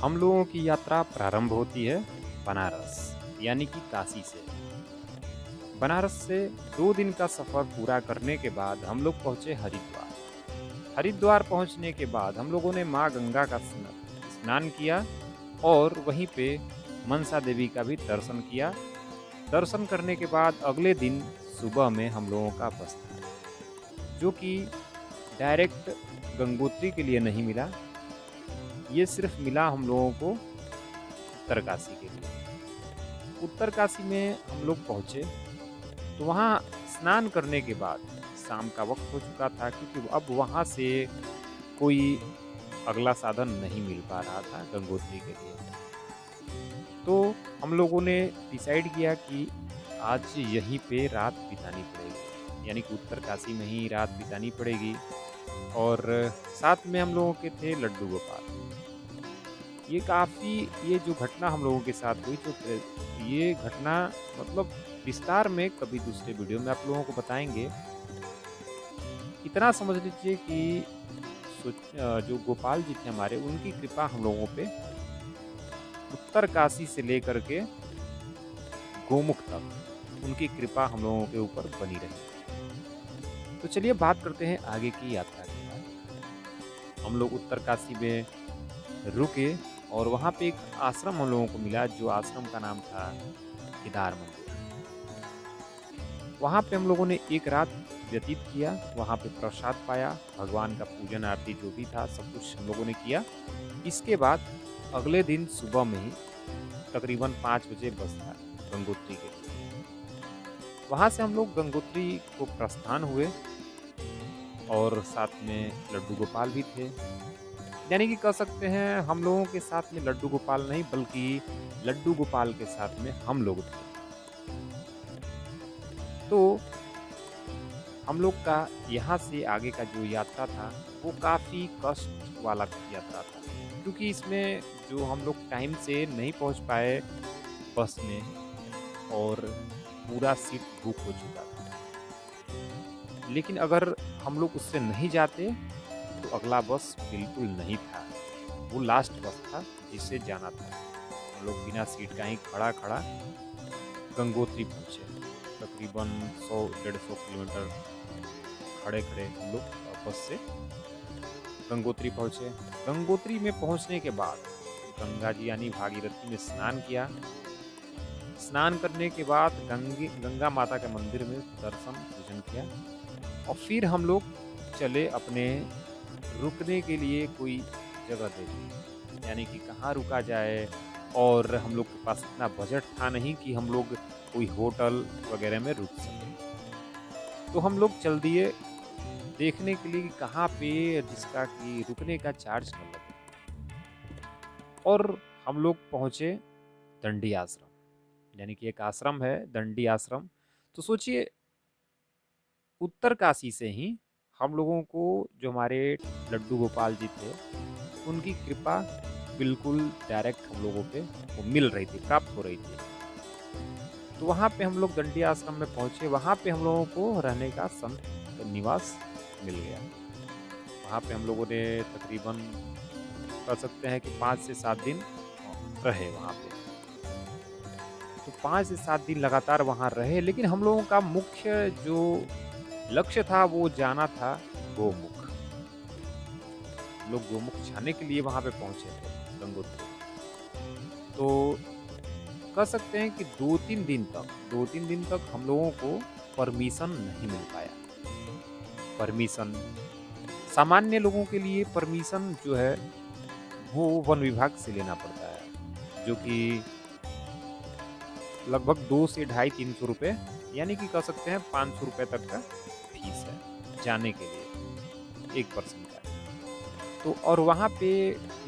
हम लोगों की यात्रा प्रारंभ होती है बनारस यानी कि काशी से। बनारस से 2 दिन का सफ़र पूरा करने के बाद हम लोग पहुँचे हरिद्वार। हरिद्वार पहुँचने के बाद हम लोगों ने माँ गंगा का स्नान किया और वहीं पे मनसा देवी का भी दर्शन किया। दर्शन करने के बाद अगले दिन सुबह में हम लोगों का बस था, जो कि डायरेक्ट गंगोत्री के लिए नहीं मिला। ये सिर्फ मिला हम लोगों को उत्तरकाशी के लिए। उत्तरकाशी में हम लोग पहुँचे तो वहाँ स्नान करने के बाद शाम का वक्त हो चुका था, क्योंकि अब वहाँ से कोई अगला साधन नहीं मिल पा रहा था गंगोत्री के लिए। तो हम लोगों ने डिसाइड किया कि आज यहीं पे रात बितानी पड़ेगी, यानी कि उत्तरकाशी में ही रात बितानी पड़ेगी। और साथ में हम लोगों के थे लड्डू गोपाल। ये जो घटना हम लोगों के साथ हुई, ये घटना मतलब विस्तार में कभी दूसरे वीडियो में आप लोगों को बताएँगे। इतना समझ लीजिए कि जो गोपाल जी थे हमारे, उनकी कृपा हम लोगों पे उत्तरकाशी से लेकर के गोमुख तक उनकी कृपा हम लोगों के ऊपर बनी रही। तो चलिए बात करते हैं आगे की यात्रा के बारे। हम लोग उत्तरकाशी में रुके और वहाँ पे एक आश्रम हम लोगों को मिला, जो आश्रम का नाम था केदार मंदिर। वहाँ पे हम लोगों ने एक रात व्यतीत किया, वहाँ पे प्रसाद पाया, भगवान का पूजन आरती जो भी था सब कुछ हम लोगों ने किया। इसके बाद अगले दिन सुबह में ही तकरीबन 5 बजे बस था गंगोत्री के लिए। वहाँ से हम लोग गंगोत्री को प्रस्थान हुए और साथ में लड्डू गोपाल भी थे। यानी कि कह सकते हैं हम लोगों के साथ में लड्डू गोपाल नहीं, बल्कि लड्डू गोपाल के साथ में हम लोग थे। तो हम लोग का यहाँ से आगे का जो यात्रा था वो काफ़ी कष्ट वाला यात्रा था, क्योंकि इसमें जो हम लोग टाइम से नहीं पहुँच पाए बस में, और पूरा सीट बुक हो चुका था। लेकिन अगर हम लोग उससे नहीं जाते तो अगला बस बिल्कुल नहीं था, वो लास्ट बस था जिससे जाना था। हम लोग बिना सीट का ही खड़ा गंगोत्री पहुँचे। तकरीबन 100-150 किलोमीटर खड़े हम लोग बस से गंगोत्री पहुँचे। गंगोत्री में पहुँचने के बाद गंगा जी यानी भागीरथी में स्नान किया। स्नान करने के बाद गंगा माता के मंदिर में दर्शन पूजन किया और फिर हम लोग चले अपने रुकने के लिए कोई जगह देखने, यानी कि कहाँ रुका जाए। और हम लोग के पास इतना बजट था नहीं कि हम लोग कोई होटल वगैरह में रुक सकें। तो हम लोग चल दिए देखने के लिए कि कहाँ पे जिसका कि रुकने का चार्ज न लगे। और हम लोग पहुँचे दंडी आश्रम, यानी कि एक आश्रम है दंडी आश्रम। तो सोचिए उत्तरकाशी से ही हम लोगों को जो हमारे लड्डू गोपाल जी थे, उनकी कृपा बिल्कुल डायरेक्ट हम लोगों पे वो मिल रही थी, प्राप्त हो रही थी। तो वहाँ पे हम लोग दंडी आश्रम में पहुँचे, वहाँ पे हम लोगों को रहने का संत निवास मिल गया। वहाँ पे हम लोगों ने तकरीबन कह सकते हैं कि 5 से 7 दिन रहे वहाँ पे। तो 5 से 7 दिन लगातार वहाँ रहे, लेकिन हम लोगों का मुख्य जो लक्ष्य था वो जाना था गोमुख। लोग गोमुख जाने के लिए वहाँ पे पहुँचे थे गंगोत्री। तो कह सकते हैं कि 2-3 दिन तक हम लोगों को परमिशन नहीं मिल पाया। परमिशन सामान्य लोगों के लिए परमिशन जो है वो वन विभाग से लेना पड़ता है, जो कि लगभग 2 से ढाई 300 रुपये, यानी कि कह सकते हैं 500 रुपये तक का फीस है जाने के लिए एक पर्सन का। तो और वहाँ पे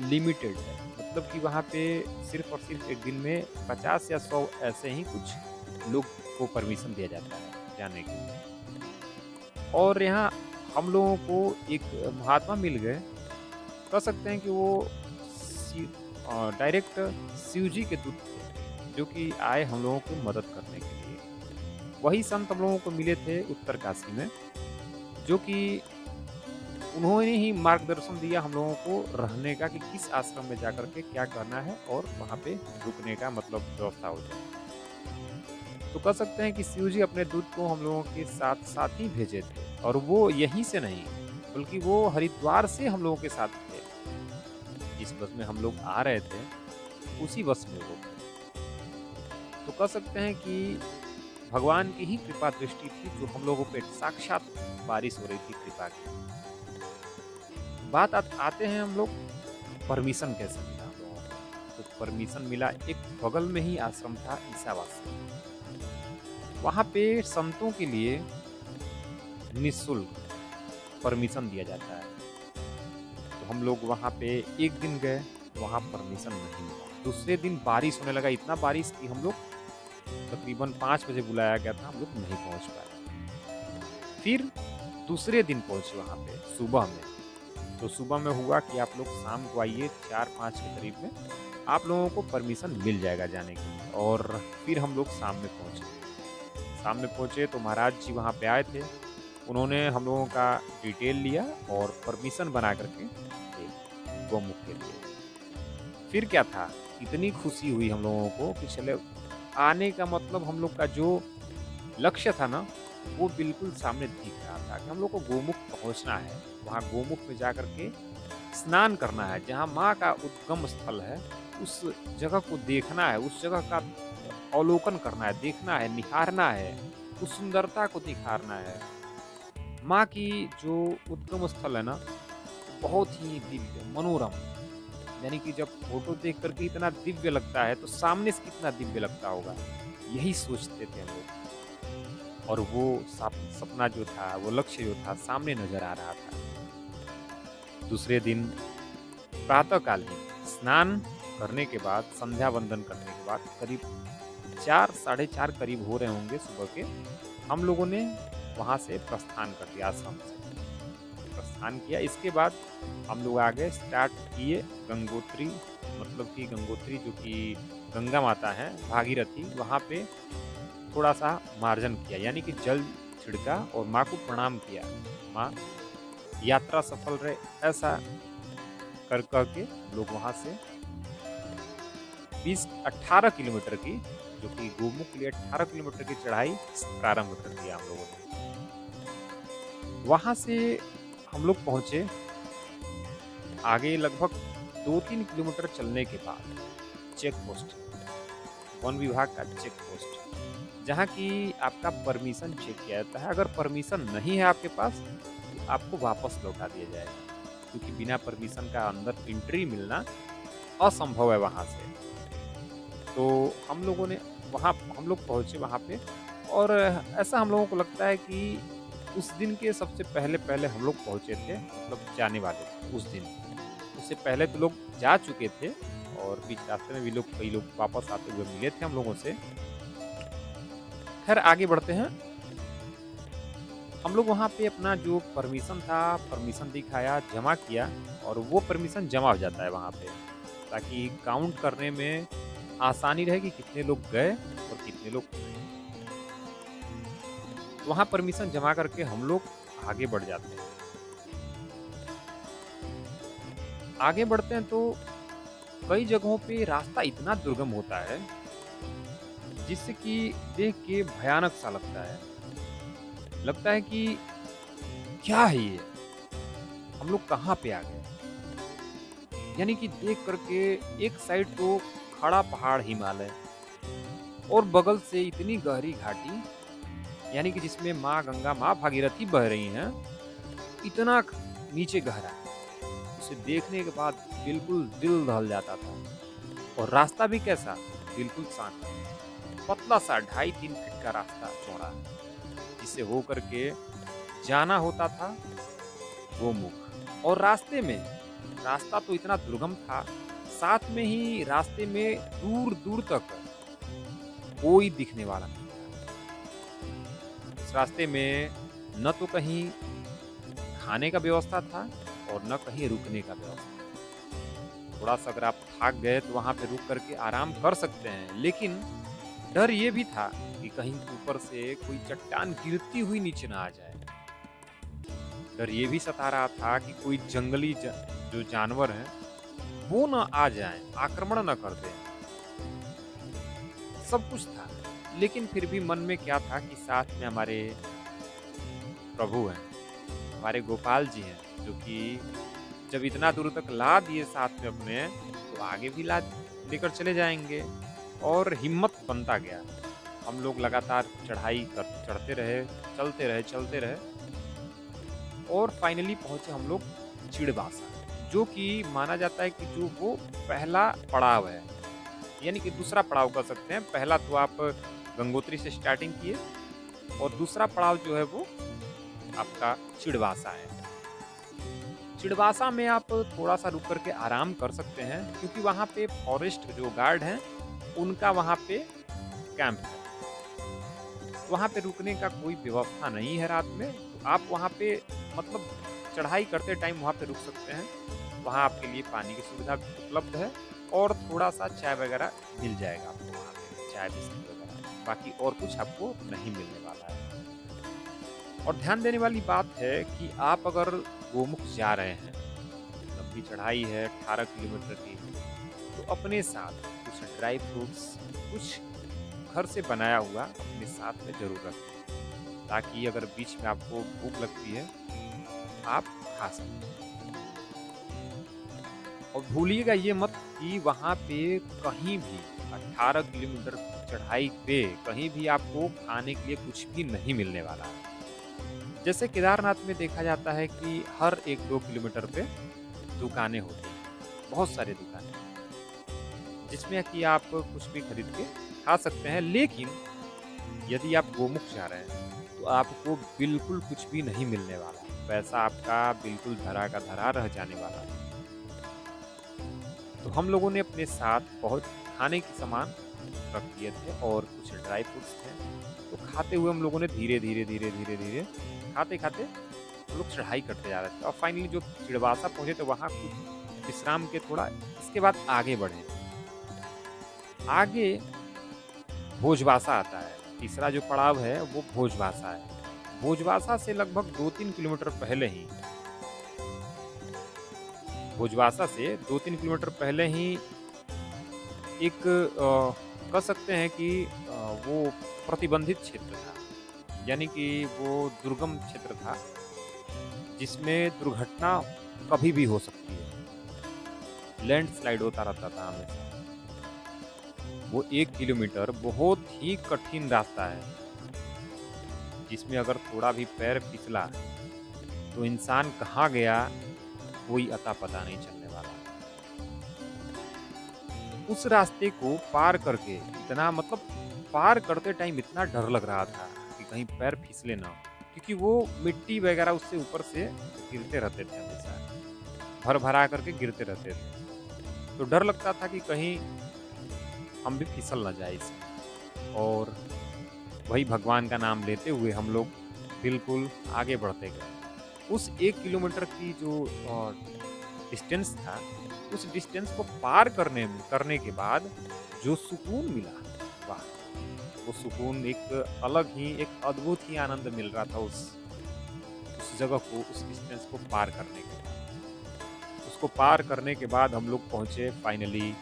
लिमिटेड है, मतलब कि वहाँ पे सिर्फ और सिर्फ एक दिन में 50 या 100 ऐसे ही कुछ लोग को परमिशन दिया जाता है जाने के लिए। और यहाँ हम लोगों को एक महात्मा मिल गए, कह सकते हैं कि वो डायरेक्ट शिव जी के दूत थे, जो कि आए हम लोगों को मदद करने के लिए। वही संत हम लोगों को मिले थे उत्तरकाशी में, जो कि उन्होंने ही मार्गदर्शन दिया हम लोगों को रहने का कि किस आश्रम में जाकर के क्या करना है और वहाँ पे रुकने का मतलब व्यवस्था हो जाए। तो कह सकते हैं कि शिव जी अपने दूत को हम लोगों के साथ साथ ही भेजे थे और वो यहीं से नहीं बल्कि वो हरिद्वार से हम लोगों के साथ थे। जिस बस में हम लोग आ रहे थे उसी बस में वो थे। तो कह सकते हैं कि भगवान की ही कृपा दृष्टि थी जो हम लोगों पे साक्षात बारिश हो रही थी कृपा की। आते हैं हम लोग परमिशन कैसे मिला हम लोगों को। तो परमिशन मिला, एक बगल में ही आश्रम था ईसावासी। वहाँ पे संतों के लिए निःशुल्क परमिशन दिया जाता है। तो हम लोग वहाँ पे एक दिन गए, वहाँ परमिशन नहीं मिला। दूसरे दिन बारिश होने लगा, इतना बारिश कि हम लोग तकरीबन 5 बजे बुलाया गया था, हम लोग नहीं पहुँच पाए। फिर दूसरे दिन पहुँचे वहाँ पे सुबह में। तो सुबह में हुआ कि आप लोग शाम को आइए 4-5 के करीब में, आप लोगों को परमिशन मिल जाएगा जाने के लिए। और फिर हम लोग शाम में पहुँचे। शाम में पहुँचे तो महाराज जी वहाँ पे आए थे। उन्होंने हम लोगों का डिटेल लिया और परमिशन बना करके दे गौमुख के लिए। फिर क्या था, इतनी खुशी हुई हम लोगों को कि चले आने का मतलब हम लोग का जो लक्ष्य था ना, वो बिल्कुल सामने दिख रहा था कि हम लोग को गोमुख पहुंचना है। वहाँ गोमुख में जाकर के स्नान करना है, जहाँ माँ का उद्गम स्थल है, उस जगह को देखना है, उस जगह का अवलोकन करना है, देखना है, निहारना है, उस सुंदरता को निखारना है। माँ की जो उद्गम स्थल है ना, बहुत ही दिव्य, मनोरम। यानी कि जब फोटो देख करके इतना दिव्य लगता है, तो सामने से कितना दिव्य लगता होगा, यही सोचते थे हम लोग। और वो सपना जो था, वो लक्ष्य जो था, सामने नजर आ रहा था। दूसरे दिन प्रातःकाल ही स्नान करने के बाद, संध्या वंदन करने के बाद, करीब 4 साढ़े 4 करीब हो रहे होंगे सुबह के, हम लोगों ने वहाँ से प्रस्थान कर दिया, आश्रम से प्रस्थान किया। इसके बाद हम लोग आगे स्टार्ट किए गंगोत्री, मतलब कि गंगोत्री जो कि गंगा माता है, भागीरथी, वहाँ पे थोड़ा सा मार्जन किया, यानी कि जल छिड़का और माँ को प्रणाम किया। माँ यात्रा सफल रहे, ऐसा कर कह के लोग वहाँ से 18 किलोमीटर की, जो कि गोमुख के लिए 18 किलोमीटर की चढ़ाई प्रारंभ कर दिया हम लोगों ने। वहाँ से हम लोग पहुँचे, आगे लगभग 2-3 किलोमीटर चलने के बाद चेक पोस्ट, वन विभाग का चेक पोस्ट, जहाँ की आपका परमिशन चेक किया जाता है। अगर परमिशन नहीं है आपके पास तो आपको वापस लौटा दिया जाएगा, क्योंकि बिना परमिशन का अंदर एंट्री मिलना असंभव है वहाँ से। तो हम लोगों ने हम लोग पहुँचे वहाँ पे, और ऐसा हम लोगों को लगता है कि उस दिन के सबसे पहले पहले हम लोग पहुँचे थे, मतलब जाने वाले थे उस दिन। उससे पहले तो लोग जा चुके थे और बीच रास्ते में भी कई लोग वापस आते हुए मिले थे हम लोगों से। खैर आगे बढ़ते हैं। हम लोग वहाँ पे अपना जो परमिशन था, परमिशन दिखाया, जमा किया, और वो परमिशन जमा हो जाता है वहाँ पे, ताकि काउंट करने में आसानी रहे कि कितने लोग गए और कितने लोग गए। वहाँ परमिशन जमा करके हम लोग आगे बढ़ जाते हैं। आगे बढ़ते हैं तो कई जगहों पे रास्ता इतना दुर्गम होता है, जिससे कि देख के भयानक सा लगता है। लगता है कि क्या है ये, हम लोग कहाँ पे आ गए। यानी कि देख करके एक साइड तो खड़ा पहाड़ हिमालय, और बगल से इतनी गहरी घाटी, यानी कि जिसमें माँ गंगा, माँ भागीरथी बह रही हैं, इतना नीचे गहरा। उसे देखने के बाद बिल्कुल दिल दहल जाता था। और रास्ता भी कैसा, बिल्कुल शांत, पतला सा 2.5-3 फीट का रास्ता चौड़ा, जिसे होकर के जाना होता था गोमुख। और रास्ता तो इतना दुर्गम था, साथ में ही रास्ते में दूर दूर तक कोई दिखने वाला नहीं था। इस रास्ते में न तो कहीं खाने का व्यवस्था था और न कहीं रुकने का व्यवस्था। थोड़ा सा अगर आप थक गए तो वहां पे रुक करके आराम कर सकते हैं, लेकिन डर ये भी था कि कहीं ऊपर से कोई चट्टान गिरती हुई नीचे ना आ जाए। डर ये भी सता रहा था कि कोई जंगली जो जानवर हैं, वो ना आ जाएँ, आक्रमण ना कर दें। सब कुछ था, लेकिन फिर भी मन में क्या था कि साथ में हमारे प्रभु हैं, हमारे गोपाल जी हैं, जो कि जब इतना दूर तक ला दिए साथ में अपने, तो आगे भी ला लेकर चले जाएँगे और हिम्मत बनता गया। हम लोग लगातार चढ़ाई कर चढ़ते रहे, चलते रहे और फाइनली पहुँचे हम लोग चिड़बासा, जो कि माना जाता है कि जो वो पहला पड़ाव है, यानी कि दूसरा पड़ाव कह सकते हैं। पहला तो आप गंगोत्री से स्टार्टिंग किए और दूसरा पड़ाव जो है वो आपका चिड़बासा है। चिड़बासा में आप थोड़ा-सा रुक कर के आराम कर सकते हैं, क्योंकि वहाँ पे फॉरेस्ट जो गार्ड हैं, उनका वहाँ पे कैंप है। वहाँ पे रुकने का कोई व्यवस्था नहीं है रात में, तो आप वहाँ पे मतलब चढ़ाई करते टाइम वहाँ पे रुक सकते हैं। वहाँ आपके लिए पानी की सुविधा उपलब्ध है और थोड़ा-सा चाय वगैरह मिल जाएगा आपको वहाँ पे, चाय बिस्किट वगैरह। बाकी और कुछ आपको नहीं मिलने वाला है। और ध्यान देने वाली बात है कि आप अगर गोमुख जा रहे हैं, लंबी चढ़ाई है 18 किलोमीटर की, तो अपने साथ कुछ ड्राई फ्रूट्स, कुछ घर से बनाया हुआ अपने साथ में ज़रूर रखें, ताकि अगर बीच में आपको भूख लगती है, आप खा सकें। और भूलिएगा ये मत कि वहाँ पे कहीं भी 18 किलोमीटर चढ़ाई पे कहीं भी आपको खाने के लिए कुछ भी नहीं मिलने वाला है। जैसे केदारनाथ में देखा जाता है कि हर 1-2 किलोमीटर पे दुकानें होती हैं, बहुत सारी दुकानें, जिसमें कि आप कुछ भी खरीद के खा सकते हैं। लेकिन यदि आप गोमुख जा रहे हैं, तो आपको बिल्कुल कुछ भी नहीं मिलने वाला है। पैसा आपका बिल्कुल धरा का धरा रह जाने वाला है। तो हम लोगों ने अपने साथ बहुत खाने के सामान रख दिए थे और कुछ ड्राई फ्रूट्स थे। तो खाते हुए हम लोगों ने धीरे-धीरे खाते-खाते हम लोग चढ़ाई करते जा रहे थे और फाइनली जो चिड़बासा पहुँचे तो वहाँ कुछ विश्राम के थोड़ा इसके बाद आगे बढ़े। आगे भोजबासा आता है, तीसरा जो पड़ाव है वो भोजबासा है। भोजबासा से लगभग 2-3 किलोमीटर पहले ही भोजबासा से 2-3 किलोमीटर पहले ही एक कह सकते हैं कि वो प्रतिबंधित क्षेत्र था। यानी कि वो दुर्गम क्षेत्र था, जिसमें दुर्घटना कभी भी हो सकती है। लैंडस्लाइड होता रहता था हमेशा। वो 1 किलोमीटर बहुत ही कठिन रास्ता है, जिसमें अगर थोड़ा भी पैर फिसला, तो इंसान कहाँ गया, कोई अता पता नहीं चलने वाला। उस रास्ते को पार करके इतना मतलब पार करते टाइम इतना डर लग रहा था कि कहीं पैर फिसले ना, क्योंकि वो मिट्टी वगैरह उससे ऊपर से गिरते रहते थे हमेशा, भर-भरा करके गिरते रहते थे। तो डर लगता था कि कहीं हम भी फिसल ना जाए इसमें। और वही भगवान का नाम लेते हुए हम लोग बिल्कुल आगे बढ़ते गए। उस 1 किलोमीटर की जो डिस्टेंस था, उस डिस्टेंस को पार करने के बाद जो सुकून मिला, वाह! वो सुकून एक अलग ही, एक अद्भुत ही आनंद मिल रहा था उस जगह को, उस डिस्टेंस को पार करने के बाद। उसको पार करने के बाद हम लोग पहुँचे फाइनली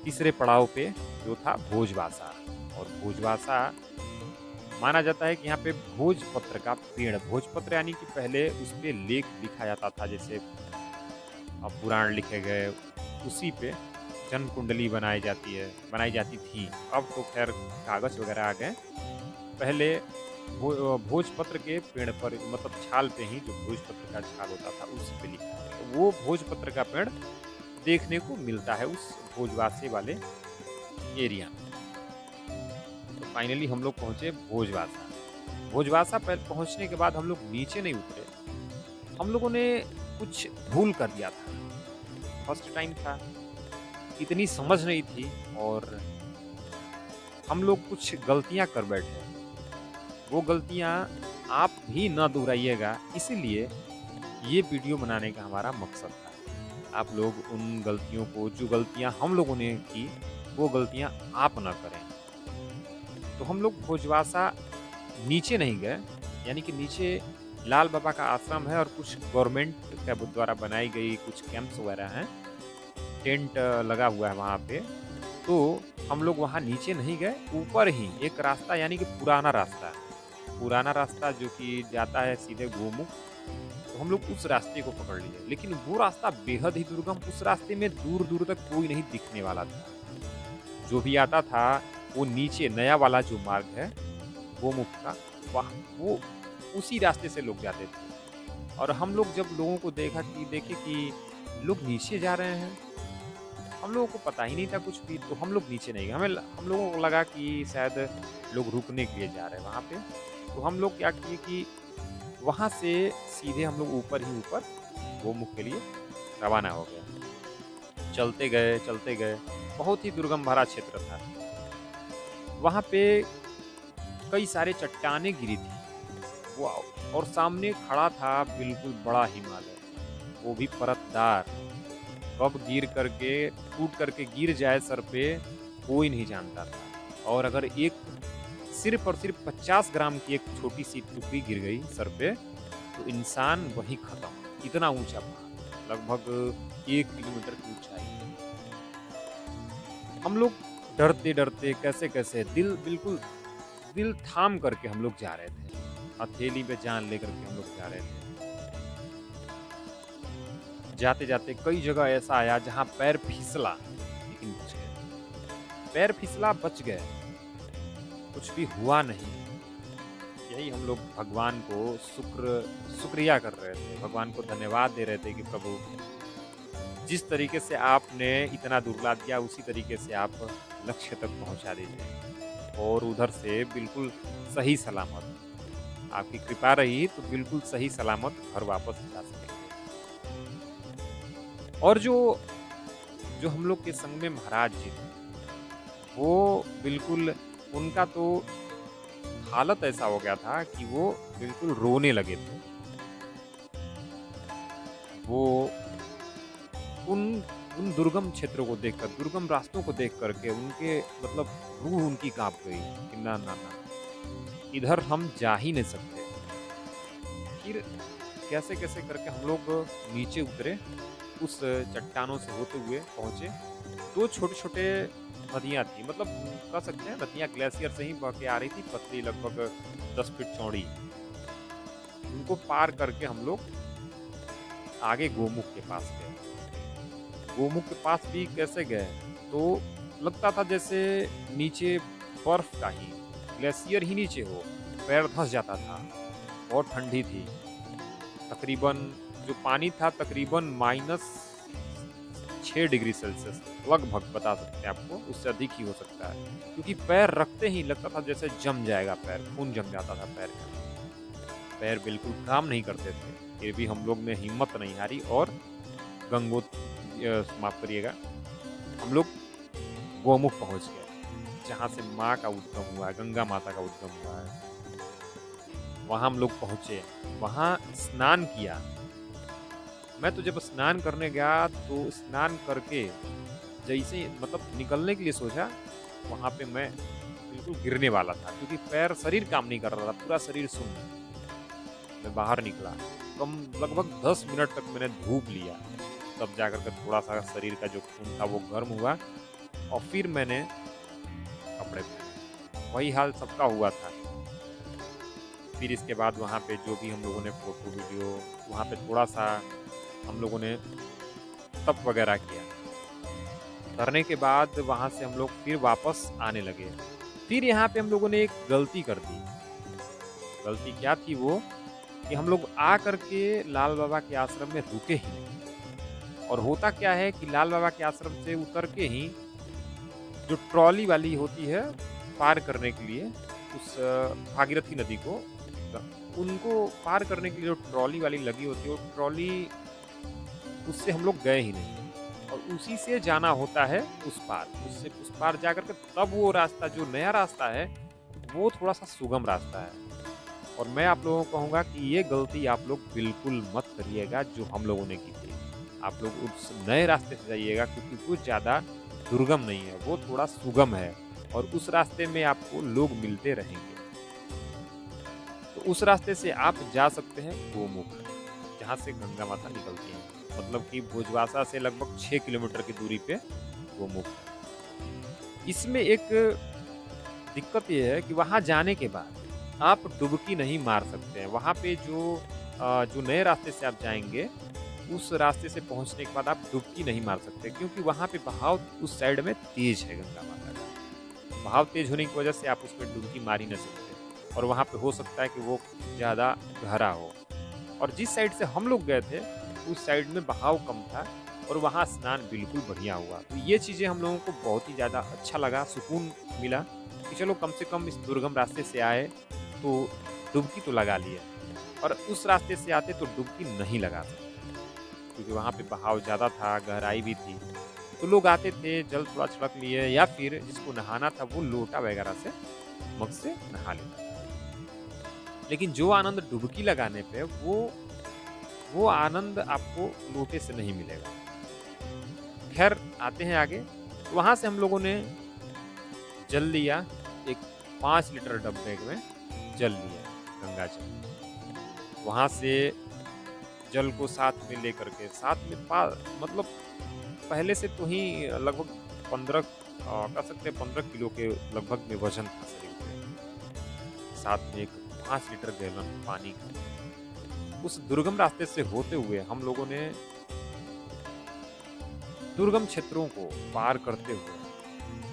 तीसरे पड़ाव पे, जो था भोजबासा। और भोजबासा माना जाता है कि यहाँ पे भोजपत्र का पेड़, भोजपत्र यानी कि पहले उस पे लेख लिखा जाता था, जैसे पुराण लिखे गए, उसी पे जन्म कुंडली बनाई जाती थी। अब तो खैर कागज वगैरह आ गए। पहले भोजपत्र के पेड़ पर, मतलब छाल पे ही, जो भोजपत्र का छाल होता था उसी पे लिखा है। तो वो भोजपत्र का पेड़ देखने को मिलता है उस भोजवासी वाले एरिया में। तो फाइनली हम लोग पहुँचे भोजवासा। भोजवासा पर पहुँचने के बाद हम लोग नीचे नहीं उतरे। हम लोगों ने कुछ भूल कर दिया था। फर्स्ट टाइम था, इतनी समझ नहीं थी और हम लोग कुछ गलतियाँ कर बैठे। वो गलतियाँ आप भी ना दोहराइएगा, इसीलिए ये वीडियो बनाने का हमारा मकसद था। आप लोग उन गलतियों को, जो गलतियाँ हम लोगों ने की, वो गलतियाँ आप ना करें। तो हम लोग भोजवासा नीचे नहीं गए, यानी कि नीचे लाल बाबा का आश्रम है और कुछ गवर्नमेंट के द्वारा बनाई गई कुछ कैंप्स वगैरह हैं, टेंट लगा हुआ है वहाँ पे। तो हम लोग वहाँ नीचे नहीं गए, ऊपर ही एक रास्ता यानी कि पुराना रास्ता जो कि जाता है सीधे गोमुख, तो हम लोग उस रास्ते को पकड़ लिए। लेकिन वो रास्ता बेहद ही दुर्गम, उस रास्ते में दूर-दूर तक कोई नहीं दिखने वाला था। जो भी आता था, वो नीचे नया वाला जो मार्ग है, गोमुख का, वह वो उसी रास्ते से लोग जाते थे। और हम लोग जब लोगों को देखे कि लोग नीचे जा रहे हैं, हम लोगों को पता ही नहीं था कुछ भी, तो हम लोग नीचे नहीं गए। हम लोगों को लगा कि शायद लोग रुकने के लिए जा रहे हैं वहाँ पे। तो हम लोग क्या किए कि वहाँ से सीधे हम लोग ऊपर ही ऊपर गोमुख के लिए रवाना हो गए। चलते गए, बहुत ही दुर्गम भरा क्षेत्र था। वहाँ पे कई सारे चट्टानें गिरी थी। वाह! और सामने खड़ा था बिल्कुल बड़ा हिमालय, वो भी परतदार। कब टूट करके गिर जाए सर पे, कोई नहीं जानता था। और अगर एक सिर्फ और सिर्फ 50 ग्राम की एक छोटी सी टुकड़ी गिर गई सर पे, तो इंसान वहीं खत्म। इतना ऊंचा पहाड़, लगभग 1 किलोमीटर की ऊंचाई। हम लोग डरते डरते कैसे कैसे दिल थाम करके हम लोग जा रहे थे। हथेली पे जान लेकर के हम लोग जा रहे थे। जाते जाते कई जगह ऐसा आया जहां पैर फिसला, लेकिन बच गए। पैर फिसला, बच गए, कुछ भी हुआ नहीं। यही हम लोग भगवान को शुक्रिया कर रहे थे, भगवान को धन्यवाद दे रहे थे कि प्रभु, जिस तरीके से आपने इतना दूर ला दिया, उसी तरीके से आप लक्ष्य तक पहुंचा दीजिए। और उधर से बिल्कुल सही सलामत, आपकी कृपा रही तो बिल्कुल सही सलामत घर वापस जा सकेंगे। और जो जो हम लोग के संग में महाराज जी थे, वो बिल्कुल, उनका तो हालत ऐसा हो गया था कि वो बिल्कुल रोने लगे थे। वो उन उन दुर्गम क्षेत्रों को देखकर, दुर्गम रास्तों को देख करके उनके मतलब रूह उनकी काँप गई कि ना, ना, ना, इधर हम जा ही नहीं सकते। फिर कैसे-कैसे करके हम लोग नीचे उतरे, उस चट्टानों से होते हुए पहुँचे। 2 छोटे-छोटे नदियाँ थी, मतलब कह सकते हैं नदियाँ ग्लेशियर से ही बह के आ रही थी, पतली लगभग 10 फीट चौड़ी। उनको पार करके हम लोग आगे गोमुख के पास गए। गोमुख के पास भी कैसे गए, तो लगता था जैसे नीचे बर्फ का ही ग्लेशियर ही नीचे हो, पैर धंस जाता था। बहुत ठंडी थी, तकरीबन जो पानी था तकरीबन -6 डिग्री सेल्सियस लगभग, बता सकते हैं आपको, उससे अधिक ही हो सकता है। क्योंकि पैर रखते ही लगता था जैसे जम जाएगा पैर, खून जम जाता था पैर का। पैर बिल्कुल काम नहीं करते थे। फिर भी हम लोग ने हिम्मत नहीं हारी और माफ करिएगा, हम लोग गोमुख पहुंच गए, जहाँ से माँ का उद्गम हुआ है, गंगा माता का उद्गम हुआ है। वहाँ हम लोग पहुँचे, वहाँ स्नान किया। मैं तो जब स्नान करने गया तो स्नान करके जैसे ही मतलब निकलने के लिए सोचा, वहाँ पे मैं बिल्कुल गिरने वाला था, क्योंकि शरीर काम नहीं कर रहा था, पूरा शरीर सुन्न। मैं बाहर निकला, लगभग 10 मिनट तक मैंने धूप लिया, तब जाकर के थोड़ा सा शरीर का जो खून था वो गर्म हुआ और फिर मैंने कपड़े पहने। वही हाल सबका हुआ था। फिर इसके बाद वहाँ पे जो भी हम लोगों ने फोटो वीडियो, वहाँ पे थोड़ा सा हम लोगों ने तप वगैरह किया। करने के बाद वहाँ से हम लोग फिर वापस आने लगे। फिर यहाँ पे हम लोगों ने एक गलती कर दी। गलती क्या थी वो, कि हम लोग आ करके लाल बाबा के आश्रम में रुके ही नहीं। और होता क्या है कि लाल बाबा के आश्रम से उतर के ही जो ट्रॉली वाली होती है पार करने के लिए, उस भागीरथी नदी को, उनको पार करने के लिए जो ट्रॉली वाली लगी होती है, वो ट्रॉली, उससे हम लोग गए ही नहीं। और उसी से जाना होता है उस पार जा करके तब वो रास्ता, जो नया रास्ता है, वो थोड़ा सा सुगम रास्ता है। और मैं आप लोगों को कहूँगा कि ये गलती आप लोग बिल्कुल मत करिएगा जो हम लोगों ने की थी। आप लोग उस नए रास्ते से जाइएगा, क्योंकि वो ज़्यादा दुर्गम नहीं है, वो थोड़ा सुगम है और उस रास्ते में आपको लोग मिलते रहेंगे। तो उस रास्ते से आप जा सकते हैं गोमुख, जहाँ से गंगा माता निकलती हैं। मतलब कि भोजवासा से लगभग 6 किलोमीटर की दूरी पे गोमुख है। इसमें एक दिक्कत ये है कि वहाँ जाने के बाद आप डुबकी नहीं मार सकते हैं। वहाँ पे जो नए रास्ते से आप जाएँगे, उस रास्ते से पहुँचने के बाद आप डुबकी नहीं मार सकते, क्योंकि वहाँ पे बहाव उस साइड में तेज़ है गंगा माता का। बहाव तेज़ होने की वजह से आप उसमें डुबकी मार ही नहीं सकते, और वहाँ पे हो सकता है कि वो ज़्यादा गहरा हो। और जिस साइड से हम लोग गए थे, उस साइड में बहाव कम था और वहाँ स्नान बिल्कुल बढ़िया हुआ। तो ये चीज़ें हम लोगों को बहुत ही ज़्यादा अच्छा लगा, सुकून मिला कि चलो कम से कम इस दुर्गम रास्ते से आए, तो डुबकी तो लगा लिए, और उस रास्ते से आते तो डुबकी नहीं लगा सकते, क्योंकि वहाँ पे बहाव ज़्यादा था, गहराई भी थी। तो लोग आते थे, जल थोड़ा छिड़क लिए, या फिर जिसको नहाना था वो लोटा वगैरह से, मग से नहा लेता था। लेकिन जो आनंद डुबकी लगाने पे, वो आनंद आपको लोटे से नहीं मिलेगा। खैर, आते हैं आगे। वहाँ से हम लोगों ने जल लिया, एक 5 लीटर डब्बे में जल लिया, गंगा जल। वहाँ से जल को साथ में लेकर के, साथ में मतलब पहले से तो ही लगभग 15 कह सकते हैं 15 किलो के लगभग में वजन था शरीर पे। साथ में एक 5 लीटर गैलन पानी का। उस दुर्गम रास्ते से होते हुए हम लोगों ने दुर्गम क्षेत्रों को पार करते हुए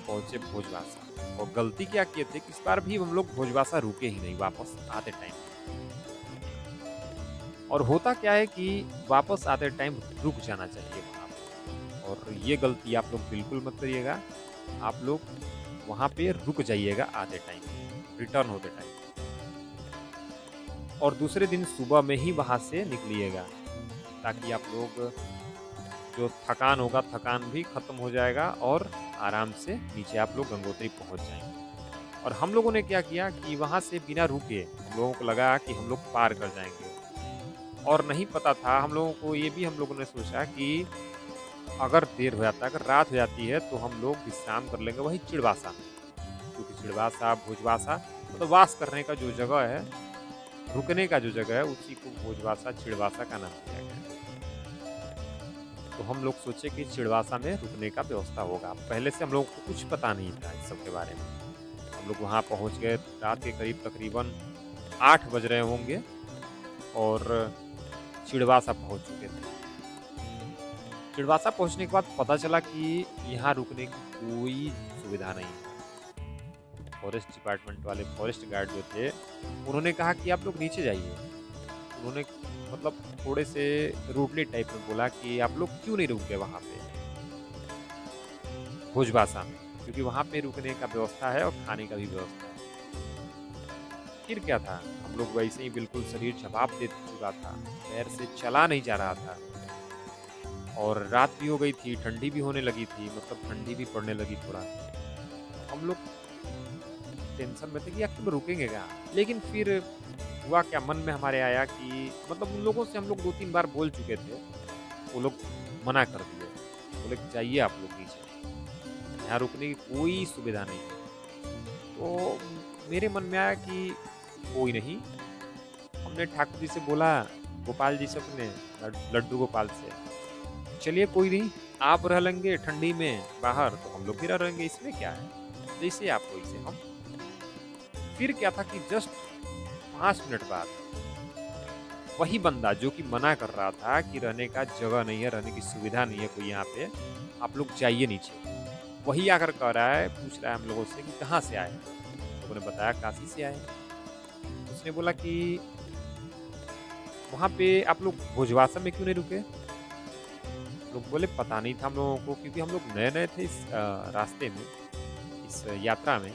पहुंचे भोजवासा। और गलती क्या किए थे कि इस बार भी हम लोग भोजवासा रुके ही नहीं वापस आते टाइम। और होता क्या है कि वापस आते टाइम रुक जाना चाहिए वहाँ पे, और ये गलती आप लोग बिल्कुल मत करिएगा। आप लोग वहाँ पे रुक जाइएगा आते टाइम, रिटर्न होते टाइम, और दूसरे दिन सुबह में ही वहाँ से निकलिएगा, ताकि आप लोग जो थकान होगा, थकान भी खत्म हो जाएगा और आराम से नीचे आप लोग गंगोत्री पहुँच जाएंगे। और हम लोगों ने क्या किया कि वहाँ से बिना रुके हम लोगों को लगा कि हम लोग पार कर जाएंगे, और नहीं पता था हम लोगों को, ये भी हम लोगों ने सोचा कि अगर देर हो जाता है, अगर रात हो जाती है, तो हम लोग विश्राम कर लेंगे वही चिड़वासा में, क्योंकि चिड़वासा भोजवासा मतलब वास करने का जो जगह है, रुकने का जो जगह है, उसी को भोजवासा चिड़वासा का नाम दिया गया है। तो हम लोग सोचे कि चिड़वासा में रुकने का व्यवस्था होगा। पहले से हम लोगों को कुछ पता नहीं था इस सब के बारे में। हम लोग वहाँ पहुँच गए रात के करीब तकरीबन 8 बज रहे होंगे, और चिड़वासा पहुँच चुके थे। चिड़वासा पहुँचने के बाद पता चला कि यहाँ रुकने की कोई सुविधा नहीं है। फॉरेस्ट डिपार्टमेंट वाले फॉरेस्ट गार्ड जो थे, उन्होंने कहा कि आप लोग नीचे जाइए। उन्होंने मतलब थोड़े से रूडली टाइप में बोला कि आप लोग क्यों नहीं रुक गए वहाँ पे भोजवासा में, क्योंकि वहाँ पे रुकने का व्यवस्था है और खाने का भी व्यवस्था है। फिर क्या था, हम लोग वैसे ही बिल्कुल शरीर जवाब दे चुका था, पैर से चला नहीं जा रहा था, और रात भी हो गई थी, ठंडी भी होने लगी थी, मतलब ठंडी भी पड़ने लगी थोड़ा। हम लोग टेंशन में थे कि आखिर रुकेंगे क्या। लेकिन फिर हुआ क्या, मन में हमारे आया कि मतलब उन लोगों से हम लोग 2-3 बार बोल चुके थे, वो लोग मना कर दिए, बोले कि जाइए आप लोग नीचे, यहाँ रुकने की कोई सुविधा नहीं है। तो मेरे मन में आया कि कोई नहीं, हमने ठाकुर जी से बोला, गोपाल जी से, अपने लड्डू गोपाल से, चलिए कोई नहीं, आप रह लेंगे ठंडी में बाहर, तो हम लोग भी रह लेंगे, इसमें क्या है, जैसे आप वैसे हम। फिर क्या था कि जस्ट 5 मिनट बाद वही बंदा जो कि मना कर रहा था कि रहने का जगह नहीं है, रहने की सुविधा नहीं है कोई यहाँ पे, आप लोग जाइए नीचे, वही आकर कह रहा है, पूछ रहा है हम लोगों से कि कहाँ से आए। लोगों ने बताया काशी से आए। उसने बोला कि वहाँ पे आप लोग भोजवासा में क्यों नहीं रुके। लोग बोले पता नहीं था हम लोगों को, क्योंकि हम लोग नए नए थे इस रास्ते में, इस यात्रा में।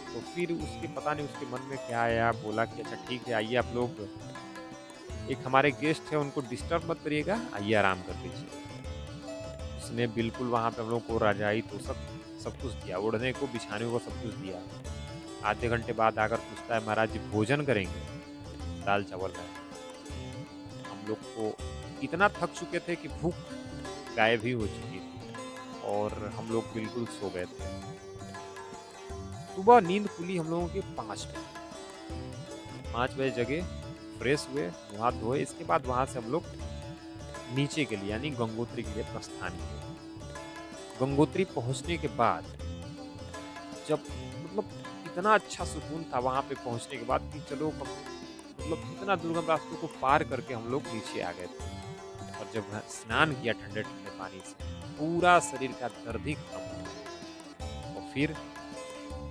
तो फिर उसके पता नहीं उसके मन में क्या आया, बोला कि अच्छा ठीक है, आइए आप लोग, एक हमारे गेस्ट है उनको डिस्टर्ब मत करिएगा, आइए आराम कर लीजिए। उसने बिल्कुल वहाँ पे हम लोग को रजाई तो सब कुछ दिया, ओढ़ने को बिछाने को सब कुछ दिया। आधे घंटे बाद आकर पूछता है, महाराज जी भोजन करेंगे, दाल चावल है। हम लोग को इतना थक चुके थे कि भूख गायब ही हो चुकी थी, और हम लोग बिल्कुल सो गए थे। सुबह नींद खुली हम लोगों के 5 बजे। 5 बजे जगे, फ्रेश हुए, मुँह हाथ धोए, इसके बाद वहाँ से हम लोग नीचे के लिए यानी गंगोत्री के लिए प्रस्थान किए। गंगोत्री पहुँचने के बाद जब मतलब इतना अच्छा सुकून था वहाँ पे पहुँचने के बाद कि चलो कम मतलब इतना दुर्गम रास्तों को पार करके हम लोग नीचे आ गए थे। और जब स्नान किया ठंडे-ठंडे पानी से, पूरा शरीर का दर्द ही खत्म हो गया। और फिर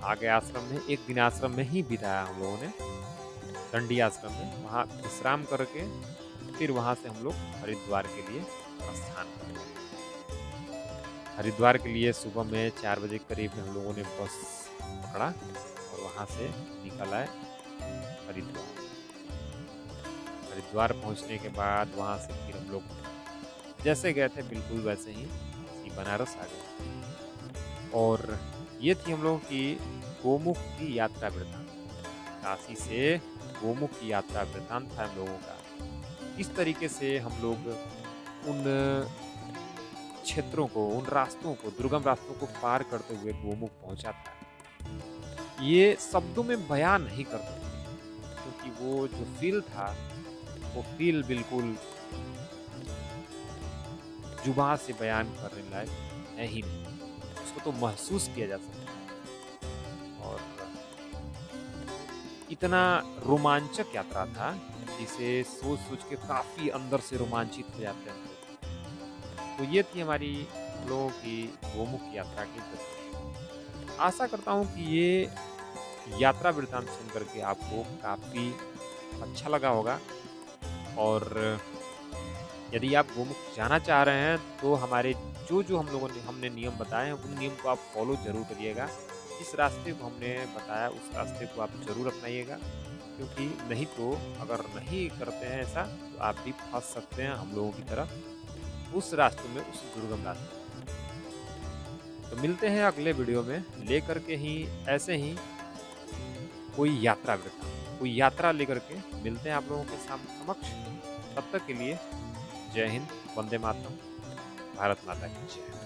आगे आश्रम में, एक दिन आश्रम में ही बिताया हम लोगों ने, दंडी आश्रम में। वहाँ विश्राम करके फिर वहाँ से हम लोग हरिद्वार के लिए प्रस्थान कर गए। हरिद्वार के लिए सुबह में 4 बजे के करीब हम लोगों ने बस पकड़ा और वहाँ से निकल आए हरिद्वार। हरिद्वार पहुँचने के बाद वहाँ से फिर हम लोग जैसे गए थे बिल्कुल वैसे ही बनारस आ गए। और ये थी हम लोगों की गोमुख की यात्रा वृत्तांत। काशी से गोमुख की यात्रा वृत्तांत था हम लोगों का। इस तरीके से हम लोग उन क्षेत्रों को, उन रास्तों को, दुर्गम रास्तों को पार करते हुए गोमुख पहुंचा था। ये शब्दों में बयान नहीं कर सकते क्योंकि वो जो फील था, वो फील बिल्कुल जुबान से बयान करने लायक है ही नहीं। उसको तो महसूस किया जा सकता है। और इतना रोमांचक यात्रा था जिसे सोच-सोच के काफ़ी अंदर से रोमांचित हो जाते हैं हम लोग। तो ये थी हमारी हम लोगों की गोमुख यात्रा की तस्वीर। आशा करता हूँ कि ये यात्रा वृत्तांत सुन कर के आपको काफ़ी अच्छा लगा होगा। और यदि आप गोमुख जाना चाह रहे हैं तो हमारे जो हम लोगों ने हमने नियम बताए हैं उन नियम को आप फॉलो ज़रूर करिएगा। जिस रास्ते को हमने बताया उस रास्ते को आप ज़रूर अपनाइएगा, क्योंकि नहीं तो अगर नहीं करते हैं ऐसा तो आप भी फँस सकते हैं हम लोगों की तरह उस रास्तों में, उस दुर्गम रास्ते में। तो मिलते हैं अगले वीडियो में लेकर के ही ऐसे ही कोई यात्रा वृत्तांत, कोई यात्रा लेकर के मिलते हैं आप लोगों के समक्ष। तब तक के लिए जय हिंद, वंदे मातरम, भारत माता की जय।